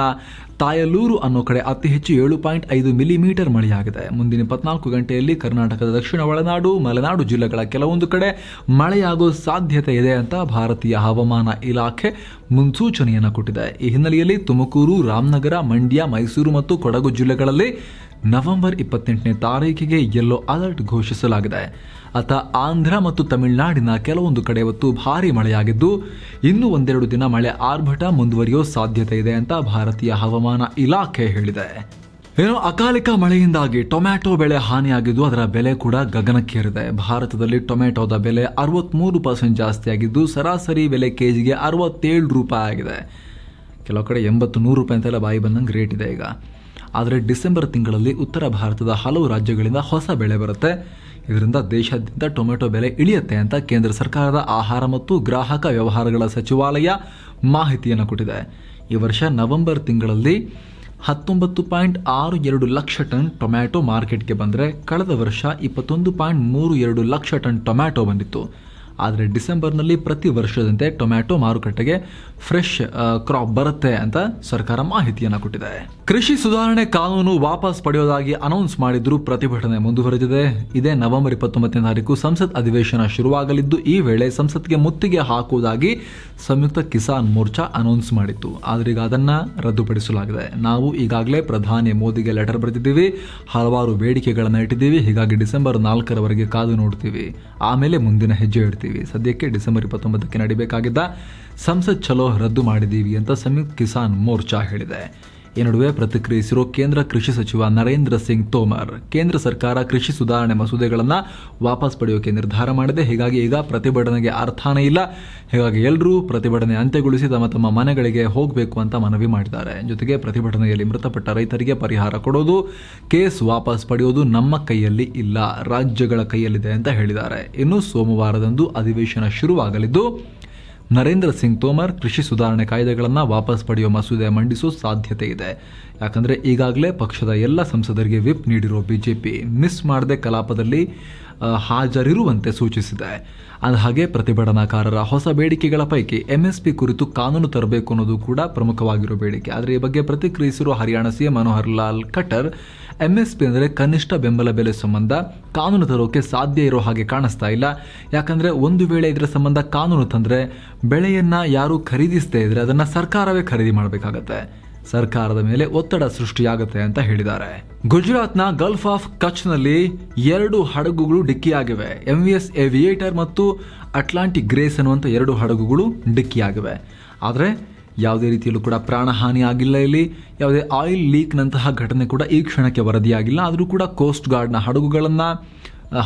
ತಾಯಲೂರು ಅನ್ನೋ ಕಡೆ ಅತಿ ಹೆಚ್ಚು 7.5 ಮಿಲಿಮೀಟರ್ ಮಳೆಯಾಗಿದೆ. ಮುಂದಿನ 24 ಗಂಟೆಯಲ್ಲಿ ಕರ್ನಾಟಕದ ದಕ್ಷಿಣ ಒಳನಾಡು, ಮಲೆನಾಡು ಜಿಲ್ಲೆಗಳ ಕೆಲವೊಂದು ಕಡೆ ಮಳೆಯಾಗುವ ಸಾಧ್ಯತೆ ಇದೆ ಅಂತ ಭಾರತೀಯ ಹವಾಮಾನ ಇಲಾಖೆ ಮುನ್ಸೂಚನೆಯನ್ನು ಕೊಟ್ಟಿದೆ. ಈ ಹಿನ್ನೆಲೆಯಲ್ಲಿ ತುಮಕೂರು, ರಾಮನಗರ, ಮಂಡ್ಯ, ಮೈಸೂರು ಮತ್ತು ಕೊಡಗು ಜಿಲ್ಲೆಗಳಲ್ಲಿ ನವೆಂಬರ್ 28ನೇ ತಾರೀಕಿಗೆ ಯೆಲ್ಲೋ ಅಲರ್ಟ್ ಘೋಷಿಸಲಾಗಿದೆ. ಅತ ಆಂಧ್ರ ಮತ್ತು ತಮಿಳುನಾಡಿನ ಕೆಲವೊಂದು ಕಡೆ ಇವತ್ತು ಭಾರೀ ಮಳೆಯಾಗಿದ್ದು, ಇನ್ನೂ 1-2 ದಿನ ಮಳೆ ಆರ್ಭಟ ಮುಂದುವರಿಯೋ ಸಾಧ್ಯತೆ ಇದೆ ಅಂತ ಭಾರತೀಯ ಹವಾಮಾನ ಇಲಾಖೆ ಹೇಳಿದೆ. ಏನೋ ಅಕಾಲಿಕ ಮಳೆಯಿಂದಾಗಿ ಟೊಮ್ಯಾಟೊ ಬೆಳೆ ಹಾನಿಯಾಗಿದ್ದು, ಅದರ ಬೆಲೆ ಕೂಡ ಗಗನಕ್ಕೇರಿದೆ. ಭಾರತದಲ್ಲಿ ಟೊಮ್ಯಾಟೊದ ಬೆಲೆ 63% ಜಾಸ್ತಿಯಾಗಿದ್ದು, ಸರಾಸರಿ ಬೆಲೆ ಕೆಜಿಗೆ 67 ರೂಪಾಯಿ ಆಗಿದೆ. ಕೆಲವು ಕಡೆ 80-100 ರೂಪಾಯಿ ಅಂತೆಲ್ಲ ಬಾಯಿ ಬಂದಂಗೆ ರೇಟ್ ಇದೆ ಈಗ. ಆದರೆ ಡಿಸೆಂಬರ್ ತಿಂಗಳಲ್ಲಿ ಉತ್ತರ ಭಾರತದ ಹಲವು ರಾಜ್ಯಗಳಿಂದ ಹೊಸ ಬೆಳೆ ಬರುತ್ತೆ. ಇದರಿಂದ ದೇಶಾದ್ಯಂತ ಟೊಮೆಟೊ ಬೆಲೆ ಇಳಿಯುತ್ತೆ ಅಂತ ಕೇಂದ್ರ ಸರ್ಕಾರದ ಆಹಾರ ಮತ್ತು ಗ್ರಾಹಕ ವ್ಯವಹಾರಗಳ ಸಚಿವಾಲಯ ಮಾಹಿತಿಯನ್ನು ಕೊಟ್ಟಿದೆ. ಈ ವರ್ಷ ನವೆಂಬರ್ ತಿಂಗಳಲ್ಲಿ 19.62 ಲಕ್ಷ ಟನ್ ಟೊಮ್ಯಾಟೊ ಮಾರ್ಕೆಟ್ಗೆ ಬಂದರೆ, ಕಳೆದ ವರ್ಷ 21.32 ಲಕ್ಷ ಟನ್ ಟೊಮ್ಯಾಟೊ ಬಂದಿತ್ತು. ಆದರೆ ಡಿಸೆಂಬರ್ನಲ್ಲಿ ಪ್ರತಿ ವರ್ಷದಂತೆ ಟೊಮ್ಯಾಟೊ ಮಾರುಕಟ್ಟೆಗೆ ಫ್ರೆಶ್ ಕ್ರಾಪ್ ಬರುತ್ತೆ ಅಂತ ಸರ್ಕಾರ ಮಾಹಿತಿಯನ್ನು ಕೊಟ್ಟಿದೆ. ಕೃಷಿ ಸುಧಾರಣೆ ಕಾನೂನು ವಾಪಸ್ ಪಡೆಯೋದಾಗಿ ಅನೌನ್ಸ್ ಮಾಡಿದ್ರು, ಪ್ರತಿಭಟನೆ ಮುಂದುವರೆದಿದೆ. ಇದೇ ನವೆಂಬರ್ 29ನೇ ತಾರೀಕು ಸಂಸತ್ ಅಧಿವೇಶನ ಶುರುವಾಗಲಿದ್ದು, ಈ ವೇಳೆ ಸಂಸತ್ಗೆ ಮುತ್ತಿಗೆ ಹಾಕುವುದಾಗಿ ಸಂಯುಕ್ತ ಕಿಸಾನ್ ಮೋರ್ಚಾ ಅನೌನ್ಸ್ ಮಾಡಿತ್ತು. ಆದರೆ ಈಗ ಅದನ್ನು ರದ್ದುಪಡಿಸಲಾಗಿದೆ. ನಾವು ಈಗಾಗಲೇ ಪ್ರಧಾನಿ ಮೋದಿಗೆ ಲೆಟರ್ ಬರೆದಿದ್ದೀವಿ, ಹಲವಾರು ಬೇಡಿಕೆಗಳನ್ನು ಇಟ್ಟಿದ್ದೀವಿ. ಹೀಗಾಗಿ ಡಿಸೆಂಬರ್ 4ರವರೆಗೆ ಕಾದು ನೋಡ್ತೀವಿ, ಆಮೇಲೆ ಮುಂದಿನ ಹೆಜ್ಜೆ ಇಡ್ತೀವಿ. ಸದ್ಯಕ್ಕೆ ಡಿಸೆಂಬರ್ 29ಕ್ಕೆ ನಡೀಬೇಕಾಗಿದ್ದ ಸಂಸತ್ ಚಲೋ ರದ್ದು ಮಾಡಿದ್ದೀವಿ ಅಂತ ಸಂಯುಕ್ತ ಕಿಸಾನ್ ಮೋರ್ಚಾ ಹೇಳಿದೆ. ಈ ನಡುವೆ ಪ್ರತಿಕ್ರಿಯಿಸಿರೋ ಕೇಂದ್ರ ಕೃಷಿ ಸಚಿವ ನರೇಂದ್ರ ಸಿಂಗ್ ತೋಮರ್, ಕೇಂದ್ರ ಸರ್ಕಾರ ಕೃಷಿ ಸುಧಾರಣೆ ಮಸೂದೆಗಳನ್ನು ವಾಪಸ್ ಪಡೆಯೋಕೆ ನಿರ್ಧಾರ ಮಾಡಿದೆ. ಹೀಗಾಗಿ ಈಗ ಪ್ರತಿಭಟನೆಗೆ ಅರ್ಥನೇ ಇಲ್ಲ. ಹೀಗಾಗಿ ಎಲ್ಲರೂ ಪ್ರತಿಭಟನೆ ಅಂತ್ಯಗೊಳಿಸಿ ತಮ್ಮ ತಮ್ಮ ಮನೆಗಳಿಗೆ ಹೋಗಬೇಕು ಅಂತ ಮನವಿ ಮಾಡಿದ್ದಾರೆ. ಜೊತೆಗೆ ಪ್ರತಿಭಟನೆಯಲ್ಲಿ ಮೃತಪಟ್ಟ ರೈತರಿಗೆ ಪರಿಹಾರ ಕೊಡೋದು, ಕೇಸ್ ವಾಪಸ್ ಪಡೆಯೋದು ನಮ್ಮ ಕೈಯಲ್ಲಿ ಇಲ್ಲ, ರಾಜ್ಯಗಳ ಕೈಯಲ್ಲಿದೆ ಅಂತ ಹೇಳಿದ್ದಾರೆ. ಇನ್ನು ಸೋಮವಾರದಂದು ಅಧಿವೇಶನ ಶುರುವಾಗಲಿದ್ದು, ನರೇಂದ್ರ ಸಿಂಗ್ ತೋಮರ್ ಕೃಷಿ ಸುಧಾರಣೆ ಕಾಯ್ದೆಗಳನ್ನು ವಾಪಸ್ ಪಡೆಯುವ ಮಸೂದೆ ಮಂಡಿಸುವ ಸಾಧ್ಯತೆ ಇದೆ. ಯಾಕಂದರೆ ಈಗಾಗಲೇ ಪಕ್ಷದ ಎಲ್ಲ ಸಂಸದರಿಗೆ ವಿಪ್ ನೀಡಿರೋ ಬಿಜೆಪಿ ಮಿಸ್ ಮಾಡದೆ ಕಲಾಪದಲ್ಲಿ ಹಾಜರಿರುವಂತೆ ಸೂಚಿಸಿದೆ. ಹಾಗೆ ಪ್ರತಿಭಟನಾಕಾರರ ಹೊಸ ಬೇಡಿಕೆಗಳ ಪೈಕಿ MSP ಕುರಿತು ಕಾನೂನು ತರಬೇಕು ಅನ್ನೋದು ಕೂಡ ಪ್ರಮುಖವಾಗಿರೋ ಬೇಡಿಕೆ. ಆದರೆ ಈ ಬಗ್ಗೆ ಪ್ರತಿಕ್ರಿಯಿಸಿರುವ ಹರಿಯಾಣ CM ಮನೋಹರ್ ಲಾಲ್ ಖಟ್ಟರ್, MSP ಅಂದರೆ ಕನಿಷ್ಠ ಬೆಂಬಲ ಬೆಲೆ ಸಂಬಂಧ ಕಾನೂನು ತರೋಕೆ ಸಾಧ್ಯ ಇರೋ ಹಾಗೆ ಕಾಣಿಸ್ತಾ ಇಲ್ಲ. ಯಾಕಂದರೆ ಒಂದು ವೇಳೆ ಇದರ ಸಂಬಂಧ ಕಾನೂನು ತಂದರೆ ಬೆಳೆಯನ್ನು ಯಾರು ಖರೀದಿಸದೇ ಇದ್ರೆ ಅದನ್ನು ಸರ್ಕಾರವೇ ಖರೀದಿ ಮಾಡಬೇಕಾಗತ್ತೆ, ಸರ್ಕಾರದ ಮೇಲೆ ಒತ್ತಡ ಸೃಷ್ಟಿಯಾಗುತ್ತೆ ಅಂತ ಹೇಳಿದ್ದಾರೆ. ಗುಜರಾತ್ನ ಗಲ್ಫ್ ಆಫ್ ಕಚ್ನಲ್ಲಿ 2 ಹಡಗುಗಳು ಡಿಕ್ಕಿಯಾಗಿವೆ. MVS ಏವಿಯೇಟರ್ ಮತ್ತು ಅಟ್ಲಾಂಟಿಕ್ ಗ್ರೇಸ್ ಅನ್ನುವಂಥ 2 ಹಡಗುಗಳು ಡಿಕ್ಕಿಯಾಗಿವೆ. ಆದರೆ ಯಾವುದೇ ರೀತಿಯಲ್ಲೂ ಕೂಡ ಪ್ರಾಣಹಾನಿ ಆಗಿಲ್ಲ. ಇಲ್ಲಿ ಯಾವುದೇ ಆಯಿಲ್ ಲೀಕ್ನಂತಹ ಘಟನೆ ಕೂಡ ಈ ಕ್ಷಣಕ್ಕೆ ವರದಿಯಾಗಿಲ್ಲ. ಆದರೂ ಕೂಡ ಕೋಸ್ಟ್ ಗಾರ್ಡ್ನ ಹಡಗುಗಳನ್ನು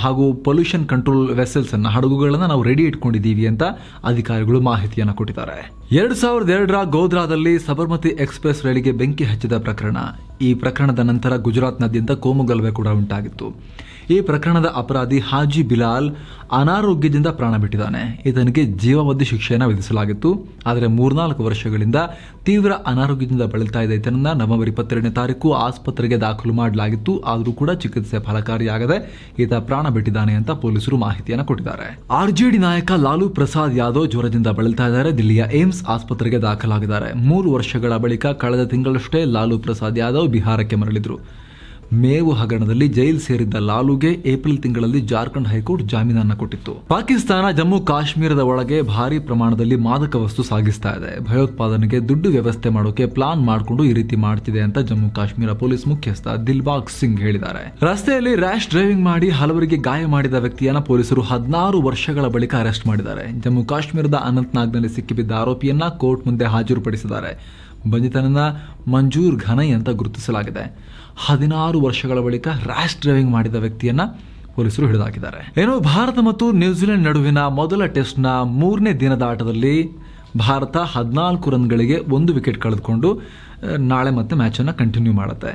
ಹಾಗೂ ಪೊಲ್ಯೂಷನ್ ಕಂಟ್ರೋಲ್ ವೆಸಲ್ಸನ್ನು, ಹಡಗುಗಳನ್ನು ನಾವು ರೆಡಿ ಇಟ್ಕೊಂಡಿದ್ದೀವಿ ಅಂತ ಅಧಿಕಾರಿಗಳು ಮಾಹಿತಿಯನ್ನು ಕೊಟ್ಟಿದ್ದಾರೆ. 2002ರ ಗೋಧ್ರಾದಲ್ಲಿ ಸಬರ್ಮತಿ ಎಕ್ಸ್ಪ್ರೆಸ್ ರೈಲಿಗೆ ಬೆಂಕಿ ಹಚ್ಚಿದ ಪ್ರಕರಣ. ಈ ಪ್ರಕರಣದ ನಂತರ ಗುಜರಾತ್ನಾದ್ಯಂತ ಕೋಮುಗಲಭೆ ಕೂಡ ಉಂಟಾಗಿತ್ತು. ಈ ಪ್ರಕರಣದ ಅಪರಾಧಿ ಹಾಜಿ ಬಿಲಾಲ್ ಅನಾರೋಗ್ಯದಿಂದ ಪ್ರಾಣ ಬಿಟ್ಟಿದ್ದಾನೆ. ಈತನಿಗೆ ಜೀವಾವಧಿ ಶಿಕ್ಷೆಯನ್ನು ವಿಧಿಸಲಾಗಿತ್ತು. ಆದರೆ 3-4 ವರ್ಷಗಳಿಂದ ತೀವ್ರ ಅನಾರೋಗ್ಯದಿಂದ ಬಳಲ್ತಾ ಇದ್ದ ಈತನನ್ನ ನವೆಂಬರ್ 22ನೇ ತಾರೀಕು ಆಸ್ಪತ್ರೆಗೆ ದಾಖಲು ಮಾಡಲಾಗಿತ್ತು. ಆದರೂ ಕೂಡ ಚಿಕಿತ್ಸೆ ಫಲಕಾರಿಯಾಗದೆ ಈತ ಪ್ರಾಣ ಬಿಟ್ಟಿದ್ದಾನೆ ಅಂತ ಪೊಲೀಸರು ಮಾಹಿತಿಯನ್ನು ಕೊಟ್ಟಿದ್ದಾರೆ. ಆರ್ಜೆಡಿ ನಾಯಕ ಲಾಲೂ ಪ್ರಸಾದ್ ಯಾದವ್ ಜ್ವರದಿಂದ ಬಳಲ್ತಾ ಇದ್ದಾರೆ. ದಿಲ್ಲಿಯ ಏಮ್ಸ್ ಆಸ್ಪತ್ರೆಗೆ ದಾಖಲಾಗಿದ್ದಾರೆ. 3 ವರ್ಷಗಳ ಬಳಿಕ ಕಳೆದ ತಿಂಗಳಷ್ಟೇ ಲಾಲೂ ಪ್ರಸಾದ್ ಯಾದವ್ ಬಿಹಾರಕ್ಕೆ ಮರಳಿದ್ರು. ಮೇವು ಹಗರಣದಲ್ಲಿ ಜೈಲು ಸೇರಿದ್ದ ಲಾಲೂಗೆ ಏಪ್ರಿಲ್ ತಿಂಗಳಲ್ಲಿ ಜಾರ್ಖಂಡ್ ಹೈಕೋರ್ಟ್ ಜಾಮೀನನ್ನು ಕೊಟ್ಟಿತ್ತು. ಪಾಕಿಸ್ತಾನ ಜಮ್ಮು ಕಾಶ್ಮೀರದ ಒಳಗೆ ಭಾರಿ ಪ್ರಮಾಣದಲ್ಲಿ ಮಾದಕ ವಸ್ತು ಸಾಗಿಸ್ತಾ ಇದೆ. ಭಯೋತ್ಪಾದನೆಗೆ ದುಡ್ಡು ವ್ಯವಸ್ಥೆ ಮಾಡೋಕೆ ಪ್ಲಾನ್ ಮಾಡಿಕೊಂಡು ಈ ರೀತಿ ಮಾಡ್ತಿದೆ ಅಂತ ಜಮ್ಮು ಕಾಶ್ಮೀರ ಪೊಲೀಸ್ ಮುಖ್ಯಸ್ಥ ದಿಲ್ಬಾಗ್ ಸಿಂಗ್ ಹೇಳಿದ್ದಾರೆ. ರಸ್ತೆಯಲ್ಲಿ ರ್ಯಾಶ್ ಡ್ರೈವಿಂಗ್ ಮಾಡಿ ಹಲವರಿಗೆ ಗಾಯ ಮಾಡಿದ ವ್ಯಕ್ತಿಯನ್ನ ಪೊಲೀಸರು 16 ವರ್ಷಗಳ ಬಳಿಕ ಅರೆಸ್ಟ್ ಮಾಡಿದ್ದಾರೆ. ಜಮ್ಮು ಕಾಶ್ಮೀರದ ಅನಂತ್ನಾಗ್ನಲ್ಲಿ ಸಿಕ್ಕಿಬಿದ್ದ ಆರೋಪಿಯನ್ನ ಕೋರ್ಟ್ ಮುಂದೆ ಹಾಜರುಪಡಿಸಿದ್ದಾರೆ. ಬಂಧಿತನನ್ನ ಮಂಜೂರ್ ಘನೈ ಅಂತ ಗುರುತಿಸಲಾಗಿದೆ. 16 ವರ್ಷಗಳ ಬಳಿಕ ರ್ಯಾಶ್ ಡ್ರೈವಿಂಗ್ ಮಾಡಿದ ವ್ಯಕ್ತಿಯನ್ನ ಪೊಲೀಸರು ಹಿಡಿದಾಕಿದ್ದಾರೆ. ಏನು ಭಾರತ ಮತ್ತು ನ್ಯೂಜಿಲೆಂಡ್ ನಡುವಿನ ಮೊದಲ ಟೆಸ್ಟ್ನ 3ನೇ ದಿನದ ಆಟದಲ್ಲಿ ಭಾರತ 14 ರನ್ಗಳಿಗೆ 1 ವಿಕೆಟ್ ಕಳೆದುಕೊಂಡು ನಾಳೆ ಮತ್ತೆ ಮ್ಯಾಚನ್ನು ಕಂಟಿನ್ಯೂ ಮಾಡುತ್ತೆ.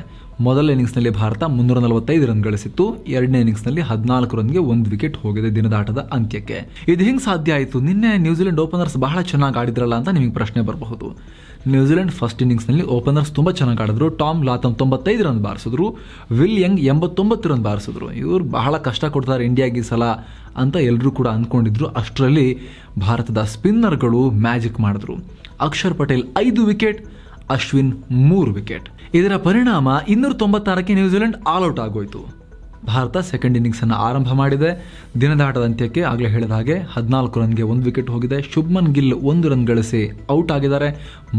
ಮೊದಲ ಇನ್ನಿಂಗ್ಸ್ನಲ್ಲಿ ಭಾರತ 345 ರನ್ ಗಳಿಸಿತ್ತು. ಎರಡನೇ ಇನ್ನಿಂಗ್ಸ್ನಲ್ಲಿ 14 ರನ್ಗೆ 1 ವಿಕೆಟ್ ಹೋಗಿದೆ ದಿನದ ಆಟದ ಅಂತ್ಯಕ್ಕೆ. ಇದು ಹಿಂಗೆ ಸಾಧ್ಯ ಆಯಿತು? ನಿನ್ನೆ ನ್ಯೂಜಿಲೆಂಡ್ ಓಪನರ್ಸ್ ಬಹಳ ಚೆನ್ನಾಗಿ ಆಡಿದ್ರಲ್ಲ ಅಂತ ನಿಮಗೆ ಪ್ರಶ್ನೆ ಬರಬಹುದು. ನ್ಯೂಜಿಲೆಂಡ್ ಫಸ್ಟ್ ಇನ್ನಿಂಗ್ಸ್ನಲ್ಲಿ ಓಪನರ್ಸ್ ತುಂಬ ಚೆನ್ನಾಗಿ ಆಡಿದ್ರು. ಟಾಮ್ ಲಾಥಮ್ 95 ರನ್ ಬಾರಿಸಿದ್ರು. ವಿಲ್ ಯಂಗ್ 89 ರನ್ ಬಾರಿಸಿದ್ರು. ಇವರು ಬಹಳ ಕಷ್ಟ ಕೊಡ್ತಾರೆ ಇಂಡಿಯಾಗೆ ಈ ಸಲ ಅಂತ ಎಲ್ಲರೂ ಕೂಡ ಅಂದ್ಕೊಂಡಿದ್ರು. ಅಷ್ಟರಲ್ಲಿ ಭಾರತದ ಸ್ಪಿನ್ನರ್ಗಳು ಮ್ಯಾಜಿಕ್ ಮಾಡಿದ್ರು. Akshar Patel 5 wicket, Ashwin 3 wicket. ಇದರ ಪರಿಣಾಮ 296ಕ್ಕೆ ನ್ಯೂಜಿಲೆಂಡ್ ಆಲ್ಔಟ್ ಆಗೋಯ್ತು. ಭಾರತ ಸೆಕೆಂಡ್ ಇನ್ನಿಂಗ್ಸ್ ಅನ್ನು ಆರಂಭ ಮಾಡಿದೆ. ದಿನದ ಆಟದ ಅಂತ್ಯಕ್ಕೆ ಆಗಲೇ ಹೇಳಿದ ಹಾಗೆ 14 ರನ್ಗೆ 1 ವಿಕೆಟ್ ಹೋಗಿದೆ. ಶುಭ್ಮನ್ ಗಿಲ್ 1 ರನ್ ಗಳಿಸಿ ಔಟ್ ಆಗಿದ್ದಾರೆ.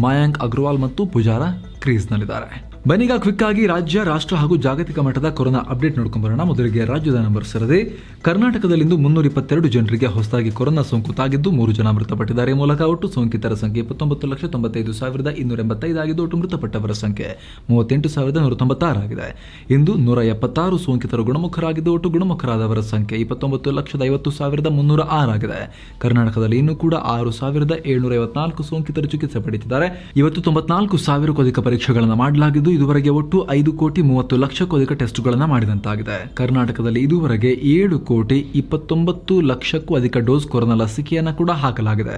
ಮಯಾಂಕ್ ಅಗ್ರವಾಲ್ ಮತ್ತು ಪುಜಾರ ಕ್ರೀಸ್ನಲ್ಲಿದ್ದಾರೆ. ಬನ್ನೀಗ ಕ್ವಿಕ್ ಆಗಿ ರಾಜ್ಯ, ರಾಷ್ಟ್ರ ಹಾಗೂ ಜಾಗತಿಕ ಮಟ್ಟದ ಕೊರೋನಾ ಅಪ್ಡೇಟ್ ನೋಡ್ಕೊಂಡು ಬರೋಣ. ಮೊದಲಿಗೆ ರಾಜ್ಯದ ನಂಬರ್ ಸರದಿ. ಕರ್ನಾಟಕದಲ್ಲಿಂದು 322 ಜನರಿಗೆ ಹೊಸದಾಗಿ ಕೊರೋನಾ ಸೋಂಕು ತಾಗಿದ್ದು 3 ಜನ ಮೃತಪಟ್ಟಿದ್ದಾರೆ. ಈ ಮೂಲಕ ಒಟ್ಟು ಸೋಂಕಿತರ ಸಂಖ್ಯೆ 29,95,185 ಆಗಿದ್ದು ಒಟ್ಟು ಮೃತಪಟ್ಟವರ ಸಂಖ್ಯೆ 38,196 ಆಗಿದೆ. ಇಂದು 176 ಸೋಂಕಿತರು ಗುಣಮುಖರಾಗಿದ್ದು ಒಟ್ಟು ಗುಣಮುಖರಾದವರ ಸಂಖ್ಯೆ 29,50,306 ಆಗಿದೆ. ಕರ್ನಾಟಕದಲ್ಲಿ ಇನ್ನೂ ಕೂಡ 6,754 ಸೋಂಕಿತರು ಚಿಕಿತ್ಸೆ ಪಡೆಯುತ್ತಿದ್ದಾರೆ. ಇವತ್ತು 94,000ಕ್ಕೂ ಅಧಿಕ ಪರೀಕ್ಷೆಗಳನ್ನು ಮಾಡಲಾಗಿದ್ದು ಇದುವರೆಗೆ ಒಟ್ಟು 5,30,00,000ಕ್ಕೂ ಅಧಿಕ ಟೆಸ್ಟ್ಗಳನ್ನು ಮಾಡಿದಂತಾಗಿದೆ. ಕರ್ನಾಟಕದಲ್ಲಿ ಇದುವರೆಗೆ 7,29,00,000ಕ್ಕೂ ಅಧಿಕ ಡೋಸ್ ಕೊರೋನಾ ಲಸಿಕೆಯನ್ನು ಕೂಡ ಹಾಕಲಾಗಿದೆ.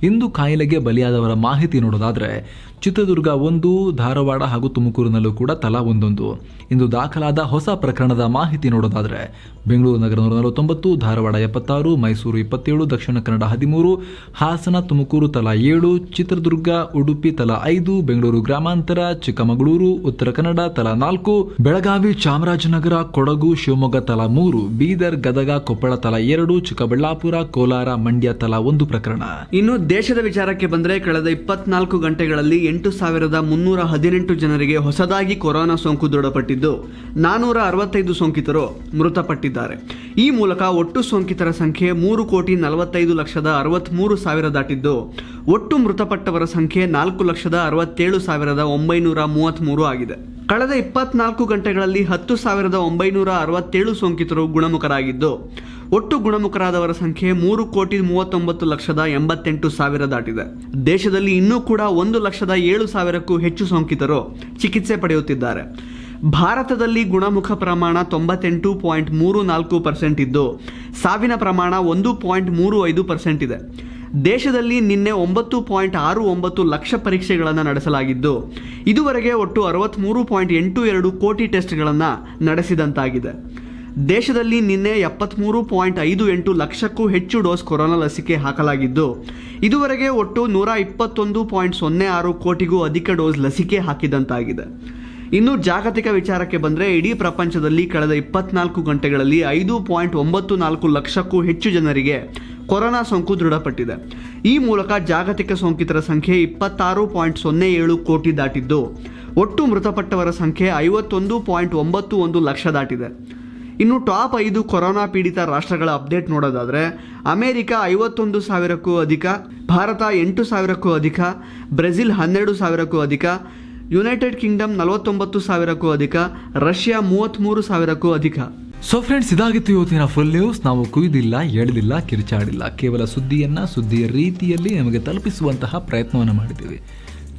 ಇಂದು ಕಾಯಿಲೆಗೆ ಬಲಿಯಾದವರ ಮಾಹಿತಿ ನೋಡೋದಾದ್ರೆ ಚಿತ್ರದುರ್ಗ 1, ಧಾರವಾಡ ಹಾಗೂ ತುಮಕೂರಿನಲ್ಲೂ ಕೂಡ ತಲಾ 1. ಇಂದು ದಾಖಲಾದ ಹೊಸ ಪ್ರಕರಣದ ಮಾಹಿತಿ ನೋಡೋದಾದ್ರೆ ಬೆಂಗಳೂರು ನಗರ 149, ಧಾರವಾಡ 76, ಮೈಸೂರು 27, ದಕ್ಷಿಣ ಕನ್ನಡ 13, ಹಾಸನ, ತುಮಕೂರು ತಲಾ 7, ಚಿತ್ರದುರ್ಗ, ಉಡುಪಿ ತಲಾ 5, ಬೆಂಗಳೂರು ಗ್ರಾಮಾಂತರ, ಚಿಕ್ಕಮಗಳೂರು, ಉತ್ತರ ಕನ್ನಡ ತಲಾ 4, ಬೆಳಗಾವಿ, ಚಾಮರಾಜನಗರ, ಕೊಡಗು, ಶಿವಮೊಗ್ಗ ತಲಾ 3, ಬೀದರ್, ಗದಗ, ಕೊಪ್ಪಳ ತಲಾ 2, ಚಿಕ್ಕಬಳ್ಳಾಪುರ, ಕೋಲಾರ, ಮಂಡ್ಯ ತಲಾ 1 ಪ್ರಕರಣ. ಇನ್ನು ದೇಶದ ವಿಚಾರಕ್ಕೆ ಬಂದರೆ ಕಳೆದ 24 ಗಂಟೆಗಳಲ್ಲಿ 8,318 ಜನರಿಗೆ ಹೊಸದಾಗಿ ಕೊರೋನಾ ಸೋಂಕು ದೃಢಪಟ್ಟಿದ್ದು 465 ಸೋಂಕಿತರು ಮೃತಪಟ್ಟಿದ್ದಾರೆ. ಈ ಮೂಲಕ ಒಟ್ಟು ಸೋಂಕಿತರ ಸಂಖ್ಯೆ 3,45,63,000 ದಾಟಿದ್ದು ಒಟ್ಟು ಮೃತಪಟ್ಟವರ ಸಂಖ್ಯೆ 4,67,933 ಆಗಿದೆ. ಕಳೆದ 24 ಗಂಟೆಗಳಲ್ಲಿ 10,967 ಸೋಂಕಿತರು ಗುಣಮುಖರಾಗಿದ್ದು ಒಟ್ಟು ಗುಣಮುಖರಾದವರ ಸಂಖ್ಯೆ 3,39,88,000 ದಾಟಿದೆ. ದೇಶದಲ್ಲಿ ಇನ್ನೂ ಕೂಡ 1,07,000ಕ್ಕೂ ಹೆಚ್ಚು ಸೋಂಕಿತರು ಚಿಕಿತ್ಸೆ ಪಡೆಯುತ್ತಿದ್ದಾರೆ. ಭಾರತದಲ್ಲಿ ಗುಣಮುಖ ಪ್ರಮಾಣ 98.34% ಇದ್ದು ಸಾವಿನ ಪ್ರಮಾಣ 1.35% ಇದೆ. ದೇಶದಲ್ಲಿ ನಿನ್ನೆ 9.69 ಲಕ್ಷ ಪರೀಕ್ಷೆಗಳನ್ನು ನಡೆಸಲಾಗಿದ್ದು ಇದುವರೆಗೆ ಒಟ್ಟು 63.82 ಕೋಟಿ ಟೆಸ್ಟ್ಗಳನ್ನು ನಡೆಸಿದಂತಾಗಿದೆ. ದೇಶದಲ್ಲಿ ನಿನ್ನೆ 73.58 ಲಕ್ಷಕ್ಕೂ ಹೆಚ್ಚು ಡೋಸ್ ಕೊರೋನಾ ಲಸಿಕೆ ಹಾಕಲಾಗಿದ್ದು ಇದುವರೆಗೆ ಒಟ್ಟು 121.06 ಕೋಟಿಗೂ ಅಧಿಕ ಡೋಸ್ ಲಸಿಕೆ ಹಾಕಿದಂತಾಗಿದೆ. ಇನ್ನು ಜಾಗತಿಕ ವಿಚಾರಕ್ಕೆ ಬಂದರೆ ಇಡೀ ಪ್ರಪಂಚದಲ್ಲಿ ಕಳೆದ 24 ಗಂಟೆಗಳಲ್ಲಿ 5.94 ಲಕ್ಷಕ್ಕೂ ಹೆಚ್ಚು ಜನರಿಗೆ ಕೊರೋನಾ ಸೋಂಕು ದೃಢಪಟ್ಟಿದೆ. ಈ ಮೂಲಕ ಜಾಗತಿಕ ಸೋಂಕಿತರ ಸಂಖ್ಯೆ 26.07 ಕೋಟಿ ದಾಟಿದ್ದು ಒಟ್ಟು ಮೃತಪಟ್ಟವರ ಸಂಖ್ಯೆ 51.91 ಲಕ್ಷ ದಾಟಿದೆ. ಇನ್ನು ಟಾಪ್ 5 ಕೊರೋನಾ ಪೀಡಿತ ರಾಷ್ಟ್ರಗಳ ಅಪ್ಡೇಟ್ ನೋಡೋದಾದರೆ ಅಮೆರಿಕ 51,000ಕ್ಕೂ ಅಧಿಕ, ಭಾರತ 8,000ಕ್ಕೂ ಅಧಿಕ, ಬ್ರೆಜಿಲ್ 12,000ಕ್ಕೂ ಅಧಿಕ, ಯುನೈಟೆಡ್ ಕಿಂಗ್ಡಮ್ 49,000ಕ್ಕೂ ಅಧಿಕ, ರಷ್ಯಾ 33,000ಕ್ಕೂ ಅಧಿಕ. ಸೊ ಫ್ರೆಂಡ್ಸ್, ಇದಾಗಿತ್ತು ಇವತ್ತಿನ ಫುಲ್ ನ್ಯೂಸ್. ನಾವು ಕುಯ್ದಿಲ್ಲ, ಎಳೆದಿಲ್ಲ, ಕಿರಿಚಾಡಿಲ್ಲ, ಕೇವಲ ಸುದ್ದಿಯ ರೀತಿಯಲ್ಲಿ ನಿಮಗೆ ತಲುಪಿಸುವಂತಹ ಪ್ರಯತ್ನವನ್ನು ಮಾಡಿದ್ದೀವಿ.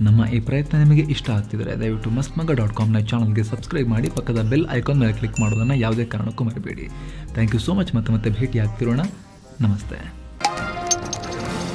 ನಮ್ಮ ಈ ಪ್ರಯತ್ನ ನಿಮಗೆ ಇಷ್ಟ ಆಗ್ತಿದ್ರೆ ದಯವಿಟ್ಟು mastmaga.comನ ಚಾನಲ್ಗೆ ಸಬ್ಸ್ಕ್ರೈಬ್ ಮಾಡಿ, ಪಕ್ಕದ ಬೆಲ್ ಐಕಾನ್ ಮೇಲೆ ಕ್ಲಿಕ್ ಮಾಡೋದನ್ನು ಯಾವುದೇ ಕಾರಣಕ್ಕೂ ಮರಿಬೇಡಿ. Thank you so much. ಮತ್ತೆ ಭೇಟಿ ಆಗ್ತಿರೋಣ. ನಮಸ್ತೆ.